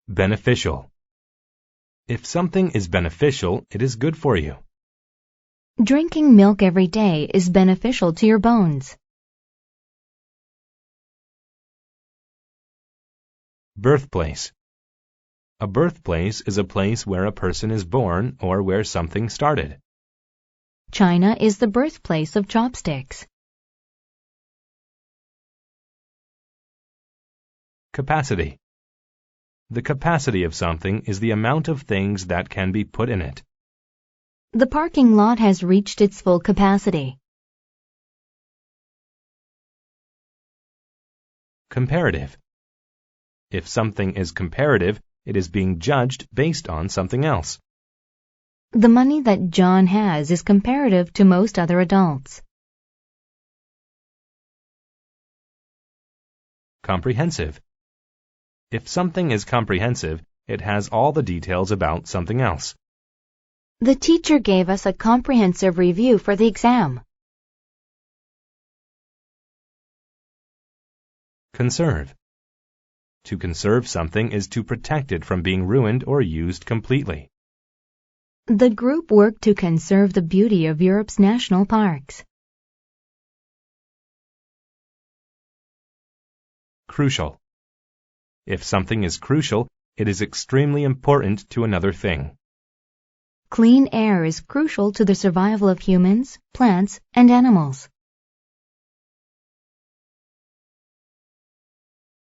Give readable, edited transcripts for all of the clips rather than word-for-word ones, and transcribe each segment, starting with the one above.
Beneficial. If something is beneficial, it is good for you. Drinking milk every day is beneficial to your bones. Birthplace. A birthplace is a place where a person is born or where something started. China is the birthplace of chopsticks. Capacity. The capacity of something is the amount of things that can be put in it. The parking lot has reached its full capacity. Comparative. If something is comparative, it is being judged based on something else. The money that John has is comparative to most other adults. Comprehensive. If something is comprehensive, it has all the details about something else. The teacher gave us a comprehensive review for the exam. Conserve. To conserve something is to protect it from being ruined or used completely. The group worked to conserve the beauty of Europe's national parks. Crucial. If something is crucial, it is extremely important to another thing. Clean air is crucial to the survival of humans, plants, and animals.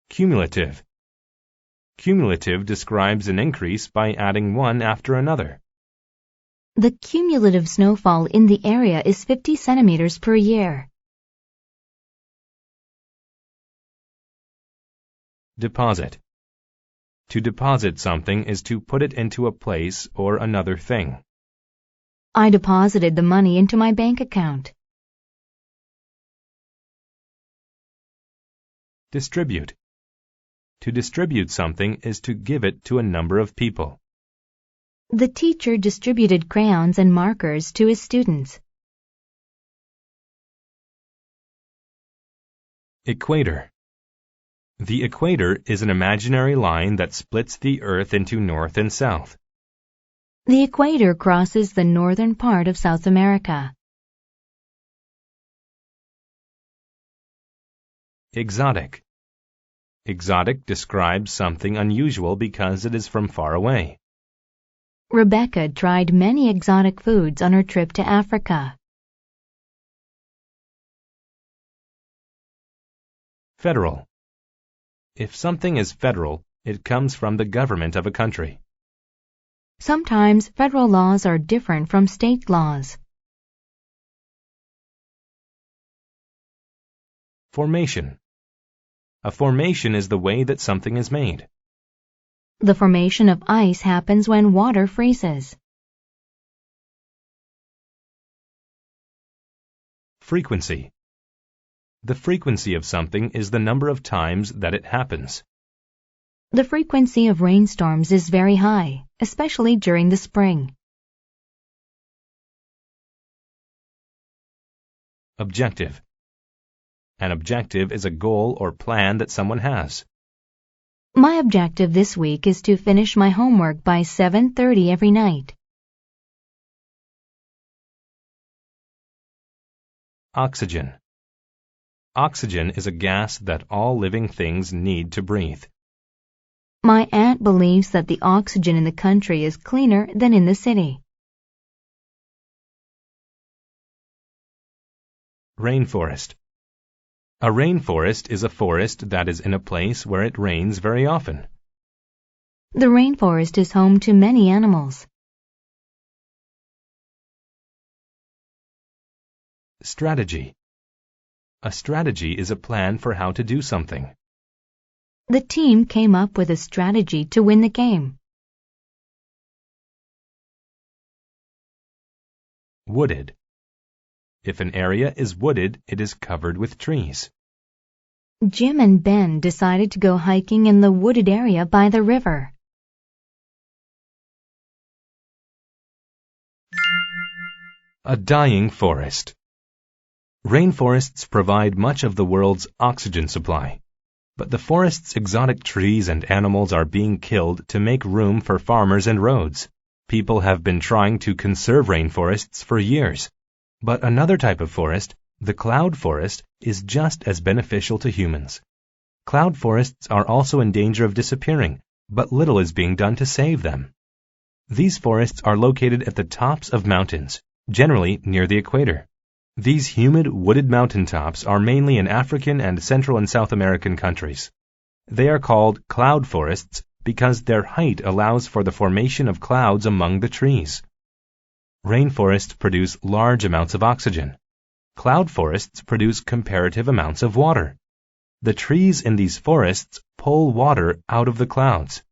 Cumulative. Cumulative describes an increase by adding one after another. The cumulative snowfall in the area is 50 centimeters per year. Deposit. To deposit something is to put it into a place or another thing. I deposited the money into my bank account. Distribute. To distribute something is to give it to a number of people. The teacher distributed crayons and markers to his students. Equator. The equator is an imaginary line that splits the Earth into north and south. The equator crosses the northern part of South America. Exotic. Exotic describes something unusual because it is from far away. Rebecca tried many exotic foods on her trip to Africa. Federal. If something is federal, it comes from the government of a country. Sometimes federal laws are different from state laws. Formation. A formation is the way that something is made. The formation of ice happens when water freezes. Frequency. The frequency of something is the number of times that it happens. The frequency of rainstorms is very high, especially during the spring. Objective. An objective is a goal or plan that someone has. My objective this week is to finish my homework by 7:30 every night. Oxygen. Oxygen is a gas that all living things need to breathe. My aunt believes that the oxygen in the country is cleaner than in the city. Rainforest. A rainforest is a forest that is in a place where it rains very often. The rainforest is home to many animals. Strategy. A strategy is a plan for how to do something. The team came up with a strategy to win the game. Wooded. If an area is wooded, it is covered with trees. Jim and Ben decided to go hiking in the wooded area by the river. A dying forest. Rainforests provide much of the world's oxygen supply, but the forest's exotic trees and animals are being killed to make room for farmers and roads. People have been trying to conserve rainforests for years, but another type of forest, the cloud forest, is just as beneficial to humans. Cloud forests are also in danger of disappearing, but little is being done to save them. These forests are located at the tops of mountains, generally near the equator. These humid, wooded mountaintops are mainly in African and Central and South American countries. They are called cloud forests because their height allows for the formation of clouds among the trees. Rainforests produce large amounts of oxygen. Cloud forests produce comparative amounts of water. The trees in these forests pull water out of the clouds.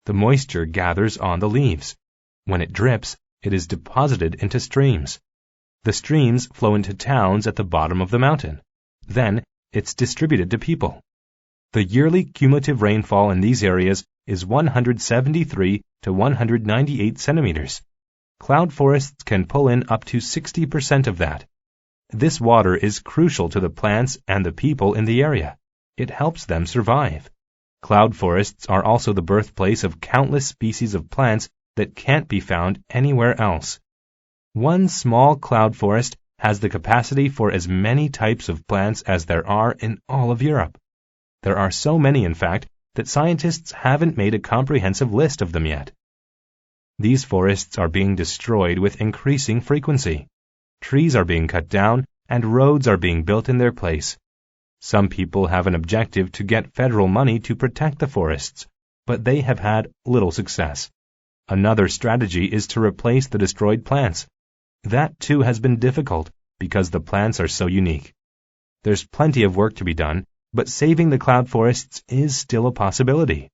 The moisture gathers on the leaves. When it drips, it is deposited into streams. The streams flow into towns at the bottom of the mountain. Then, it's distributed to people. The yearly cumulative rainfall in these areas is 173 to 198 centimeters. Cloud forests can pull in up to 60% of that. This water is crucial to the plants and the people in the area. It helps them survive. Cloud forests are also the birthplace of countless species of plants that can't be found anywhere else. One small cloud forest has the capacity for as many types of plants as there are in all of Europe. There are so many, in fact, that scientists haven't made a comprehensive list of them yet. These forests are being destroyed with increasing frequency. Trees are being cut down, and roads are being built in their place. Some people have an objective to get federal money to protect the forests, but they have had little success. Another strategy is to replace the destroyed plants. That too has been difficult because the plants are so unique. There's plenty of work to be done, but saving the cloud forests is still a possibility.